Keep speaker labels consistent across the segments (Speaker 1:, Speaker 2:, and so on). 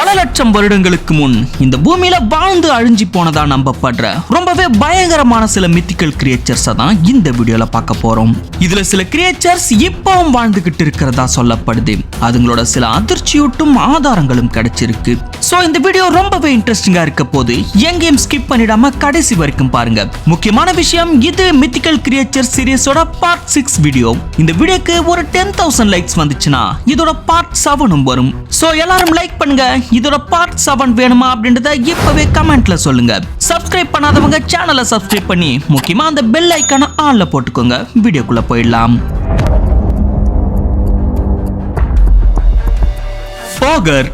Speaker 1: பல லட்சம் வருடங்களுக்கு முன் இந்த பூமியில வாழ்ந்து அழிஞ்சு போனதா நம்பப்படுற ரொம்பவே பயங்கரமான சில மித்திக்கல் கிரியேச்சர்ஸ் தான் இந்த வீடியோல பார்க்க போறோம். இதுல சில கிரியேச்சர்ஸ் இப்பவும் வாழ்ந்துகிட்டு இருக்கிறதா சொல்லப்படுது. அதுங்களோட சில அதிர்ச்சியூட்டும் ஆதாரங்களும் கிடைச்சிருக்கு. சோ இந்த வீடியோ ரொம்பவே இன்ட்ரெஸ்டிங்கா இருக்க போது எங்கேயும் ஸ்கிப் பண்ணிடாம கடைசி வரைக்கும் பாருங்க. முக்கியமான விஷயம், இது மித்திக்கல் கிரியேச்சர் சீரிஸோட பார்ட் 6 வீடியோ. இந்த வீடியோக்கு ஒரு 10,000 லைக்ஸ் வந்துச்சுன்னா இதோட பார்ட் 7 வரும். சோ எல்லாரும் லைக் பண்ணுங்க. இதோட பார்ட் 7 வேணுமா அப்படின்றத இப்பவே கமெண்ட்ல சொல்லுங்க. சப்ஸ்கிரைப் பண்ணாதவங்க சேனலை சப்ஸ்கிரைப் பண்ணி முக்கியமா அந்த பெல் ஐகானை ஆன்ல போட்டுக்கோங்க. வீடியோக்குள்ள போயிடலாம். ஓகர்.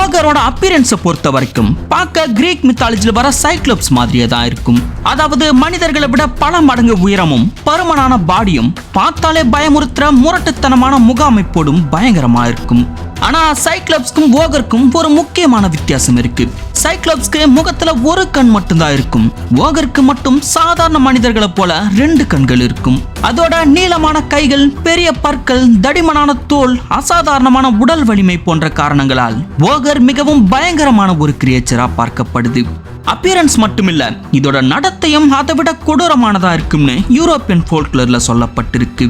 Speaker 1: ஓகரோட அப்பியரன்ஸை பொறுத்த வரைக்கும் பார்க்க கிரீக் மித்தாலஜில வர சைக்ளோப்ஸ் மாதிரியே தான் இருக்கும். அதாவது மனிதர்களை விட பல மடங்கு உயரமும் பருமனான பாடியும் பார்த்தாலே பயமுறுத்துற முரட்டுத்தனமான முக அமைப்போடும் பயங்கரமா இருக்கும். ஆனா சைக்ளோப்ஸ்க்கும் ஓகருக்கும் ஒரு முக்கியமான வித்தியாசம் இருக்கு. சைக்ளோப்ஸ்க்கு முகத்துல ஒரு கண் மட்டும்தான் இருக்கும். ஓகருக்கு மட்டும் சாதாரண மனிதர்களை போல 2 கண்கள் இருக்கும். அதோட நீளமான கைகள், பெரிய பற்கள், தடிமனான தோல், அசாதாரணமான உடல் வலிமை போன்ற காரணங்களால் ஓகர் மிகவும் பயங்கரமான ஒரு கிரியேச்சரா பார்க்கப்படுது. அப்பியரன்ஸ் மட்டுமில்ல, இதோட நடத்தையும் அதை விட கொடூரமானதா இருக்கும்னு யூரோப்பியன் ஃபோல்க்லோர்ல சொல்லப்பட்டிருக்கு.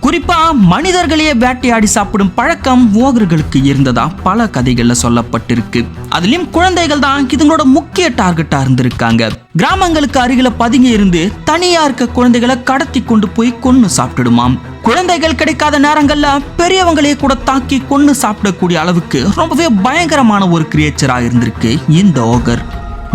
Speaker 1: குறிப்பா மனிதர்களையே வேட்டையாடி சாப்பிடும் பழக்கம் ஓகர்களுக்கு இருந்ததா பல கதைகள்ல சொல்லப்பட்டிருக்கு. அதுலயும் குழந்தைகள் தான் இதுங்களோட முக்கிய டார்கெட்டா இருந்திருக்காங்க. கிராமங்களுக்கு அருகில பதுங்கி இருந்து தனியா இருக்க குழந்தைகளை கடத்தி கொண்டு போய் கொன்னு சாப்பிட்டுடுமாம். குழந்தைகள் கிடைக்காத நேரங்கள்ல பெரியவங்களையே கூட தாக்கி கொன்னு சாப்பிடக்கூடிய அளவுக்கு ரொம்பவே பயங்கரமான ஒரு கிரியேச்சரா இருந்திருக்கு இந்த ஓகர்.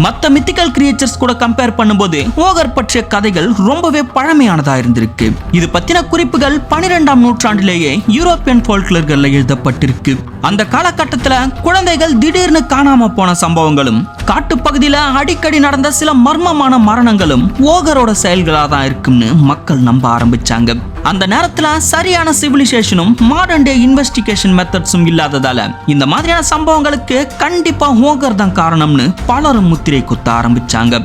Speaker 1: மற்ற மித்திக்கல் கிரியேச்சர்ஸ் கூட கம்பேர் பண்ணும்போது ஓகர் பற்றிய கதைகள் ரொம்பவே பழமையானதா இருந்திருக்கு. இது பத்தின குறிப்புகள் 12ஆம் நூற்றாண்டிலேயே யூரோப்பியன் ஃபோல்க்லோர்கள்ல எழுதப்பட்டிருக்கு. அந்த காலகட்டத்துல குழந்தைகள் திடீர்னு காணாம போன சம்பவங்களும் காட்டுப்பகுதியில அடிக்கடி நடந்த சில மர்மமான மரணங்களும் ஓகரோட செயல்களா தான் இருக்கும்னு மக்கள் நம்ப ஆரம்பிச்சாங்க. அந்த நேரத்துல சரியான சிவிலைசேஷனும் மாடர்ன் டே இன்வெஸ்டிகேஷன் மெத்தட்ஸும் இல்லாததால இந்த மாதிரியான சம்பவங்களுக்கு கண்டிப்பா ஓகர் தான் காரணம்னு பலரும் முத்திரை குத்த ஆரம்பிச்சாங்க.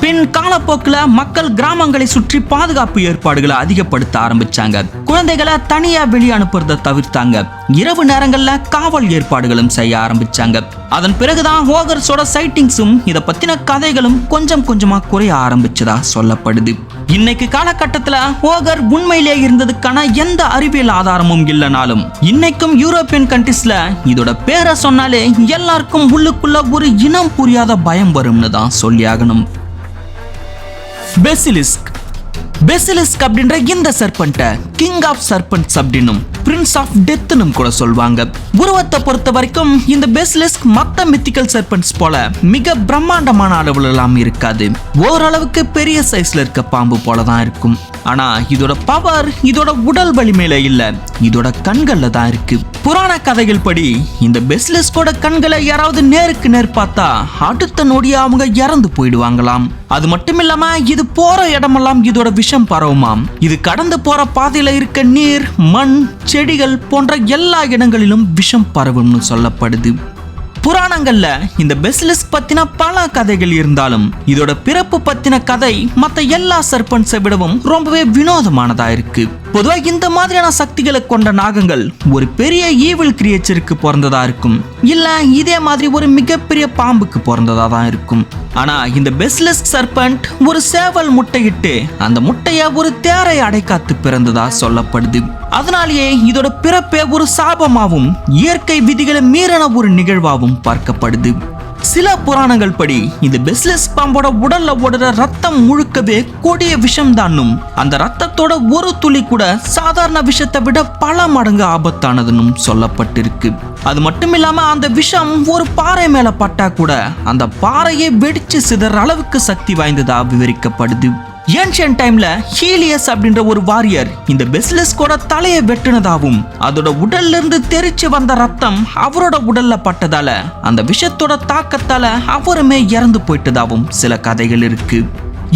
Speaker 1: பின் காலப்போக்கில் மக்கள் கிராமங்களை சுற்றி பாதுகாப்பு ஏற்பாடுகளை அதிகப்படுத்த ஆரம்பிச்சாங்க. குழந்தைகளை தனியா வெளியே அனுப்புறதை தவிர்த்தாங்க. இரவு நேரங்கள்ல காவல் ஏற்பாடுகளும் செய்ய ஆரம்பிச்சாங்க. அதன் பிறகுதான் ஓகர்ஸோட சைட்டிங்ஸும் இதை பத்தின கதைகளும் கொஞ்சம் கொஞ்சமா குறைய ஆரம்பிச்சதா சொல்லப்படுது. இன்னைக்கு காலகட்டத்துல ஓகர் உண்மையிலே இருந்ததுக்கான எந்த அறிவியல் ஆதாரமும் இல்லைனாலும் இன்னைக்கும் யூரோப்பியன் கண்ட்ரீஸ்ல இதோட பேரை சொன்னாலே எல்லாருக்கும் உள்ளுக்குள்ள ஒரு இனம் புரியாத பயம் வரும்னு தான் சொல்லியாகணும். பெசிலிஸ்க். பெசிலிஸ்க் அப்படின்ற இந்த சர்பன்ட்டை கிங் ஆஃப் சர்பன்ட்ஸ் அப்படின்னும் பிரின்ஸ் ஆஃப் டெத்னும் கூட சொல்வாங்க. உருவத்தை பொறுத்த வரைக்கும் இந்த பெசிலிஸ்க் மற்ற மித்திக்கல் சர்பன்ட்ஸ் போல மிக பிரம்மாண்டமான அளவுல எல்லாம் இருக்காது. ஓரளவுக்கு பெரிய சைஸ்ல இருக்க பாம்பு போலதான் இருக்கும். ஆனா இதோட பவர் இதோட உடல் வலிமையில இல்ல, இதோட கண்கள்ல தான் இருக்கு. புராண கதைகள் படி இந்த பெசிலிஸ்கோட கண்களை யாராவது நேருக்கு நேர் பார்த்தா அடுத்த நொடியா அவங்க இறந்து போயிடுவாங்களாம். அது மட்டும் இல்லாம இது போற இடமெல்லாம் இதோட விஷம் பரவுமாம். இது கடந்து போற பாதையில இருக்க நீர், மண், செடிகள் போன்ற எல்லா இடங்களிலும் விஷம் பரவும்னு சொல்லப்படுது. புராணங்கள்ல இந்த பெசிலிஸ்க் பத்தின பல கதைகள் இருந்தாலும் இதோட பிறப்பு பத்தின கதை மற்ற எல்லா சர்பன்ட்ஸை விடவும் ரொம்பவே வினோதமானதா இருக்கு. பொதுவா இந்த மாதிரியான சக்திகளை கொண்ட நாகங்கள் ஒரு பெரிய ஈவில் கிரியேச்சருக்கு பிறந்ததா இருக்கும், இல்ல இதே மாதிரி ஒரு மிகப்பெரிய பாம்புக்கு பிறந்ததா தான் இருக்கும். ஆனா இந்த பெசிலிஸ்க் சர்பன்ட் ஒரு சேவல் முட்டையிட்டு அந்த முட்டைய ஒரு தேரை அடைக்காத்து பிறந்ததா சொல்லப்படுது. அதனாலேயே இதோட பிறப்பே ஒரு சாபமாவும் இயற்கை விதிகளை மீறின ஒரு நிகழ்வாகவும் பார்க்கப்படுது. சில புராணங்கள் படி இந்த பெசிலிஸ்க் பாம்போட உடல்ல ஓடுற ரத்தம் முழுக்கவே கொடிய விஷம் தானும் அந்த ரத்தத்தோட ஒரு துளி கூட சாதாரண விஷத்தை விட பல மடங்கு ஆபத்தானதுன்னு சொல்லப்பட்டிருக்கு. அது மட்டும் இல்லாம அந்த விஷம் ஒரு பாறை மேல பட்டா கூட அந்த பாறையை வெடிச்சு சிதற அளவுக்கு சக்தி வாய்ந்ததா விவரிக்கப்படுது. ஏன்ஷியன்ட் டைம்ல ஹீலியஸ் அப்படின்ற ஒரு வாரியர் இந்த பெசிலிஸ்கோட தலையை வெட்டினதாவும் அதோட உடல்ல இருந்து தெரிச்சு வந்த ரத்தம் அவரோட உடல்ல பட்டதால அந்த விஷத்தோட தாக்கத்தால அவருமே இறந்து போயிட்டதாவும் சில கதைகள் இருக்கு.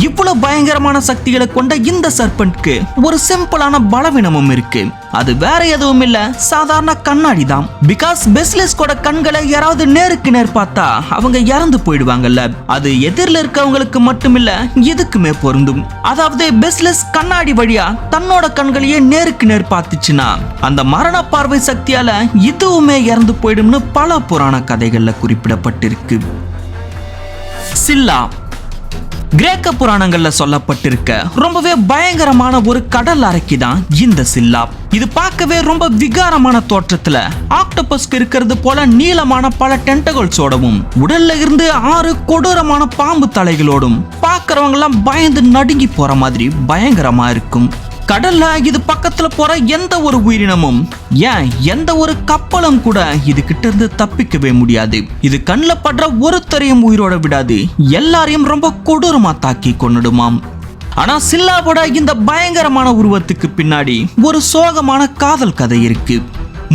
Speaker 1: இவ்வளவு பயங்கரமான சக்திகளை கொண்ட இந்த சர்பென்ட்க்கு ஒரு சிம்பிளான பலவீனமும் இருக்கு. அது வேற எதுவும் இல்ல, சாதாரண கண்ணாடி தான். பிகாஸ் பெசிலிஸ்கோட கண்களை யாராவது நேருக்கு நேர் பார்த்தா அவங்க இறந்து போயிடுவாங்கல்ல. அது எதிரில் இருக்கவங்களுக்கு மட்டுமில்ல, இதுக்குமே பொருந்தும். அதாவது பெசிலிஸ் கண்ணாடி வழியா தன்னோட கண்களையே நேருக்கு நேர் பார்த்துச்சுன்னா அந்த மரண பார்வை சக்தியால இதுவுமே இறந்து போயிடும்னு பல புராண கதைகள்ல குறிப்பிடப்பட்டிருக்கு. சில்லா கிரேக்க புராணங்கள்ல சொல்லப்பட்டிருக்க ரொம்பவே பயங்கரமான ஒரு கடல் அரக்கி தான் இந்த சில்லா. இது பார்க்கவே ரொம்ப விகாரமான தோற்றத்துல ஆக்டோபஸ்க்கு இருக்கிறது போல நீளமான பல டென்டகல்ஸோடவும் உடல்ல இருந்து 6 கொடூரமான பாம்பு தலைகளோடும் பார்க்கறவங்க எல்லாம் பயந்து நடுங்கி போற மாதிரி பயங்கரமா இருக்கும். கடல்ல இது பக்கத்துல போற எந்த ஒரு உயிரினமும், ஏன் எந்த ஒரு கப்பலும் கூட இது கிட்ட இருந்து தப்பிக்கவே முடியாது. இது கண்ணில் படுற ஒருத்தரையும் உயிரோட விடாது, எல்லாரையும் ரொம்ப கொடூரமா தாக்கி கொன்னுடுமாம். ஆனா சில்லாவோட இந்த பயங்கரமான உருவத்துக்கு பின்னாடி ஒரு சோகமான காதல் கதை இருக்கு.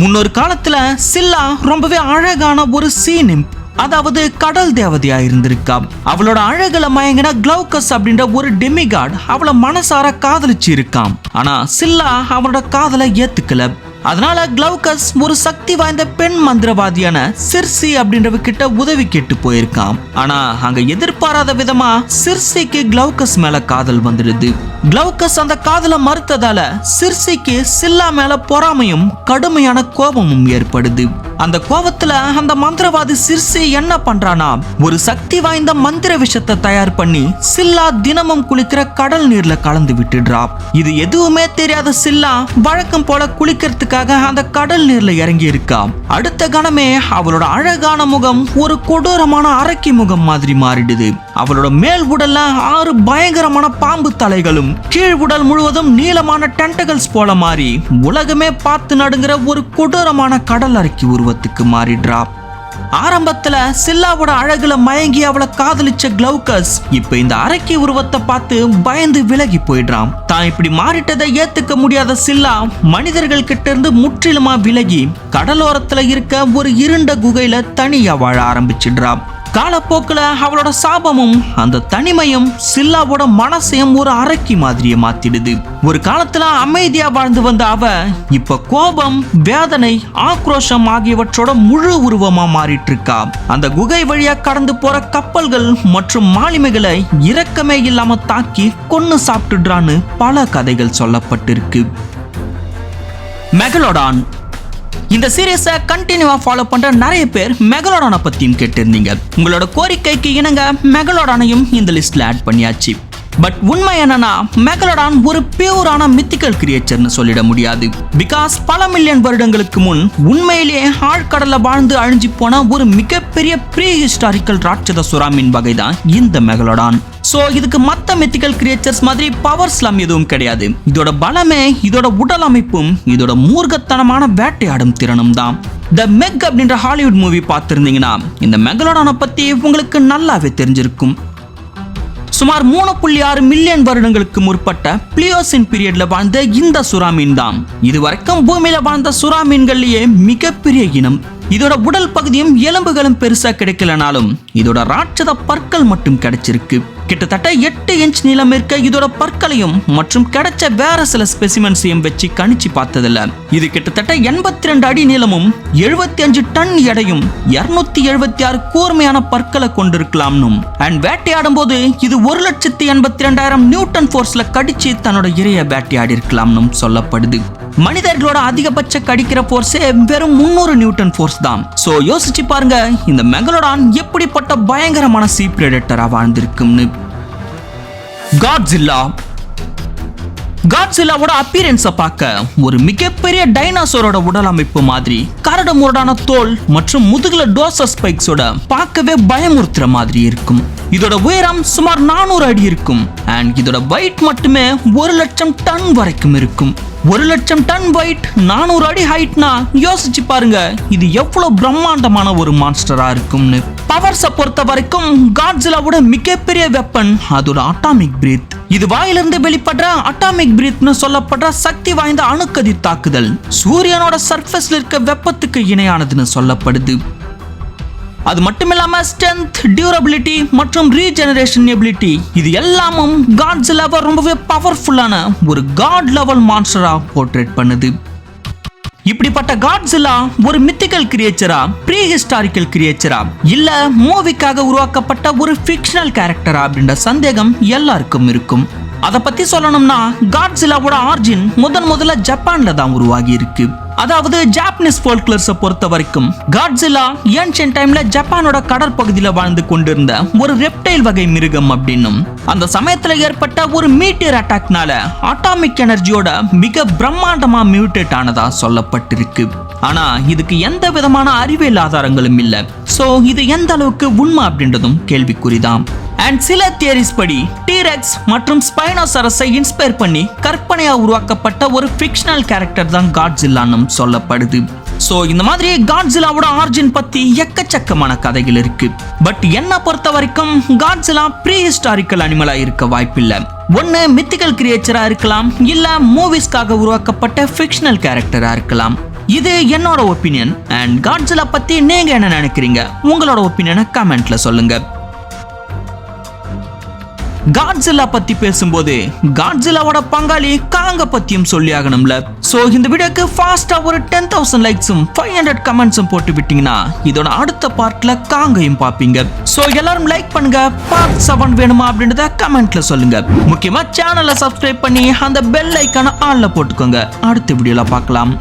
Speaker 1: முன்னொரு காலத்துல சில்லா ரொம்பவே அழகான ஒரு சீனிம், அதாவது கடல் தேவதையா இருந்திருக்கா. அவளோட அழகுல மயங்கின கிளவுகஸ் அப்படின்ற ஒரு டெமிகாட் அவளை மனசார காதலிச்சு இருக்காம். ஆனா சில்லா அவனோட காதலை ஏத்துக்கல. அதனால கிளவுகஸ் ஒரு சக்தி வாய்ந்த பெண் மந்திரவாதியான சிர்சி அப்படின்றவ கிட்ட உதவி கேட்டு போயிருக்கான். ஆனா அங்க எதிர்பாராத விதமா சிர்சிக்கு கிளவுகஸ் மேல காதல் வந்துடுது. கிளவுகஸ் அந்த காதலை மறுத்ததால சிர்சிக்கு சில்லா மேல பொறாமையும் கடுமையான கோபமும் ஏற்படுது. அந்த கோபத்துல அந்த மந்திரவாதி சிர்சி என்ன பண்றானா, ஒரு சக்தி வாய்ந்த மந்திர விஷத்தை தயார் பண்ணி சில்லா தினமும் குளிக்கிற கடல் நீர்ல கலந்து விட்டுடுறா. இது எதுவுமே தெரியாத சில்லா வழக்கம் போல குளிக்கிறதுக்காக அந்த கடல் நீர்ல இறங்கி இருக்கா. அடுத்த கணமே அவளோட அழகான முகம் ஒரு கொடூரமான அரக்கி முகம் மாதிரி மாறிடுது. அவளோட மேல் உடல்ல 6 பயங்கரமான பாம்பு தலைகளும் கீழ் உடல் முழுவதும் நீளமான டென்டகல்ஸ் போல மாறி உலகமே பார்த்து நடுங்கிற ஒரு கொடூரமான கடல் அரக்கி உருவத்துக்கு மாறிடுறா. ஆரம்பத்துல சில்லாவோட அழகுல மயங்கி அவளை காதலிச்ச கிளவுகஸ் இப்ப இந்த அரக்கி உருவத்தை பார்த்து பயந்து விலகி போயிடுறான். தான் இப்படி மாறிட்டதை ஏத்துக்க முடியாத சில்லா மனிதர்கள் கிட்ட இருந்து முற்றிலுமா விலகி கடலோரத்துல இருக்க ஒரு இருண்ட குகையில தனியா வாழ ஆரம்பிச்சிடுறான். காலப்போக்குல அவளோட சாபமும் அந்த தனிமையும் சில்லாவோட மனசையும் ஒரு அரக்கி மாதிரியே மாத்திடுது. ஒரு காலத்துல அமைதியா வாழ்ந்து வந்த அவ இப்ப கோபம், வேதனை, ஆக்ரோஷம் ஆகியவற்றோட முழு உருவமா மாறிட்டு இருக்கா. அந்த குகை வழியா கடந்து போற கப்பல்கள் மற்றும் மாலுமிகளை இரக்கமே இல்லாம தாக்கி கொன்னு சாப்பிட்டுடுறான்னு பல கதைகள் சொல்லப்பட்டிருக்கு. மெகலோடான். இந்த சீரியஸை கண்டினியூவா ஃபாலோ பண்ற நிறைய பேர் மெகலோடானை பத்தியும் கேட்டிருந்தீங்க. உங்களோட கோரிக்கைக்கு இணங்க மெகலோடானையும் இந்த லிஸ்ட்ல ஆட் பண்ணியாச்சு. பட் உண்மை என்னன்னா மெகலோடான் ஒரு பியூரான மித்திக்கல் கிரியேச்சர்னு சொல்லிட முடியாது. பிகாஸ் பல மில்லியன் வருடங்களுக்கு முன் உண்மையிலேயே ஆழ்கடல்ல வாழ்ந்து அழிஞ்சு போன ஒரு மிகப்பெரிய ப்ரீ ஹிஸ்டாரிக்கல் ராட்சத சுறாமின் வகை தான் இந்த மெகலோடான். சோ இதுக்கு மத்த மித்திக்கல் கிரியேச்சர்ஸ் மாதிரி பவர்ஸ்லாம் எதுவும் கிடையாது. இதோட பலமே இதோட உடல் அமைப்பும் இதோட மூர்க்கத்தனமான வேட்டையாடும் திறனும் தான். த மெக் அப்படின்ற ஹாலிவுட் மூவி பார்த்திருந்தீங்கன்னா இந்த மெகலோடானை பத்தி உங்களுக்கு நல்லாவே தெரிஞ்சிருக்கும். சுமார் 3.6 மில்லியன் வருடங்களுக்கு முற்பட்ட பிளியோசின் பீரியட்ல வாழ்ந்த இந்த சுறா மீன் தான் இதுவரைக்கும் பூமியில வாழ்ந்த சுறா மீன்கள்லயே மிகப்பெரிய இனம். இதோட உடல் பகுதியும் எலும்புகளும் பெருசா கிடைக்கலனாலும் இதோட ராட்சத பற்கள் மட்டும் கிடைச்சிருக்கு. கிட்டத்தட்ட 8 இன்ச் நீளம் இருக்க இதோட பற்களையும் மற்றும் கிடைச்ச வேற சில ஸ்பெசிமென்ஸையும் வச்சு கணிச்சு பார்த்ததில்ல. இது கிட்டத்தட்ட 82 அடி நீளமும் 75 டன் எடையும் 276 கூர்மையான பற்களை கொண்டிருக்கலாம்னும் அண்ட் வேட்டையாடும் போது இது 1,82,000 நியூட்டன் ஃபோர்ஸ்ல கடிச்சு தன்னோட இரையை வேட்டையாடி இருக்கலாம்னும் சொல்லப்படுது. மனிதர்களோட அதிகபட்ச கடிக்கிற ஃபோர்ஸே வெறும் 300 நியூட்டன் ஃபோர்ஸ் தான். சோ யோசிச்சு பாருங்க இந்த மெகலோடான் எப்படிப்பட்ட பயங்கரமான சீ பிரெடேட்டரா வாழ்ந்திருக்கும்னு. காட்ஸில்லா. காட்ஸில்லாவோட அப்பியரன்ஸை பார்க்க ஒரு மிகப்பெரிய டைனோசரோட உடல் அமைப்பு மாதிரி கரடு முரடான தோல் மற்றும் முதுகுல டோசர் ஸ்பைக்ஸோட பார்க்கவே பயமுறுத்துற மாதிரி இருக்கும். இதோட உயரம் சுமார் 400 அடி இருக்கும் அண்ட் இதோட வெயிட் மட்டுமே 1,00,000 டன் வரைக்கும் இருக்கும். 1,00,000 டன் வெயிட் 400 அடி ஹைட்னா யோசிச்சு பாருங்க இது எவ்வளவு பிரம்மாண்டமான ஒரு மான்ஸ்டரா இருக்கும்னு. பவர்ஸை பொறுத்த வரைக்கும் காட்ஸில்லாவோட மிகப்பெரிய வெப்பன் அதோட அட்டாமிக் பிரீத். இது வாயிலிருந்து வெளிப்படுற அட்டாமிக் பிரீத்னு சொல்லப்படுற சக்தி வாய்ந்த அணுக்கதிர் தாக்குதல் சூரியனோட சர்ஃபேஸ்ல இருக்க வெப்பத்துக்கு இணையானதுன்னு சொல்லப்படுது. அது மட்டும் இல்லாம ஸ்ட்ரென்த், டியூரபிலிட்டி மற்றும் ரீஜெனரேஷன் எபிலிட்டி இது எல்லாமும் காட்ஸில்லாவை ரொம்பவே பவர்ஃபுல்லான ஒரு காட் லெவல் மான்ஸ்டரா போர்ட்ரேட் பண்ணுது. இப்படிப்பட்ட காட்ஸில்லா ஒரு மித்திக்கல் கிரியேச்சரா, ப்ரீ ஹிஸ்டாரிக்கல் கிரியேச்சரா, இல்ல மூவிக்காக உருவாக்கப்பட்ட ஒரு ஃபிக்ஷனல் கேரக்டரா அப்படின்ற சந்தேகம் எல்லாருக்கும் இருக்கும். அதை பத்தி சொல்லணும்னா காட்ஸில்லாவோட ஆரிஜின் முதல்ல ஜப்பான்ல தான் உருவாகி இருக்கு. அதாவது ஜாப்பனீஸ் ஃபோல்க்லர்ஸை பொறுத்த வரைக்கும் காட்ஸில்லா ஏன்ஷியன்ட் டைம்ல ஜப்பானோட கடற்பகுதியில வாழ்ந்து கொண்டிருந்த ஒரு ரெப்டைல் வகை மிருகம் அப்படின்னும், அந்த சமயத்துல ஏற்பட்ட ஒரு மீட்டியர் அட்டாக்னால அட்டாமிக் எனர்ஜியோட மிக பிரம்மாண்டமா மியூட்டேட் ஆனதா சொல்லப்பட்டிருக்கு. ஆனா இதுக்கு எந்த விதமான அறிவியல் ஆதாரங்களும் இல்ல. சோ இது எந்த அளவுக்கு உண்மை அப்படின்றதும் கேள்விக்குறிதான். அண்ட் சில தியரிஸ் படி டீரெக்ஸ் மற்றும் ஸ்பைனோசரஸை இன்ஸ்பயர் பண்ணி கற்பனையா உருவாக்கப்பட்ட ஒரு ஃபிக்ஷனல் கேரக்டர் தான் காட்ஸில்லான்னு சொல்லப்படுது. சோ இந்த மாதிரி காட்ஸில்லாவோட ஆரிஜின் பத்தி எக்கச்சக்கமான கதைகள் இருக்கு. பட் என்ன பொறுத்த வரைக்கும் காட்ஸில்லா ப்ரீ ஹிஸ்டாரிக்கல் அனிமலா இருக்க வாய்ப்பில்லை. ஒன்னு மித்திக்கல் கிரியேச்சரா இருக்கலாம், இல்ல மூவிஸ்க்காக உருவாக்கப்பட்ட ஃபிக்ஷனல் கேரக்டரா இருக்கலாம். இது என்னோட ஒப்பீனியன். அண்ட் காட்ஸில்லா பத்தி நீங்க என்ன நினைக்கிறீங்க? உங்களோட ஒப்பீனியனை கமெண்ட்ல சொல்லுங்க. காட்ஸில்லா பத்தி பேசும்போது காட்ஸில்லாவோட பங்காளி காங்க பத்தியும் சொல்லி ஆகணும்ல. சோ இந்த வீடியோக்கு ஃபாஸ்டா ஒரு 10,000 லைக்ஸும் 500 கமெண்ட்ஸும் போட்டு விட்டீங்கன்னா இதோட அடுத்த பார்ட்ல காங்கையும் பாப்பீங்க. சோ எல்லாரும் லைக் பண்ணுங்க. பார்ட் 7 வேணுமா அப்படின்றத கமெண்ட்ல சொல்லுங்க. முக்கியமா சேனலை சப்ஸ்கிரைப் பண்ணி அந்த பெல் ஐக்கான ஆன்ல போட்டுக்கோங்க. அடுத்த வீடியோல பார்க்கலாம்.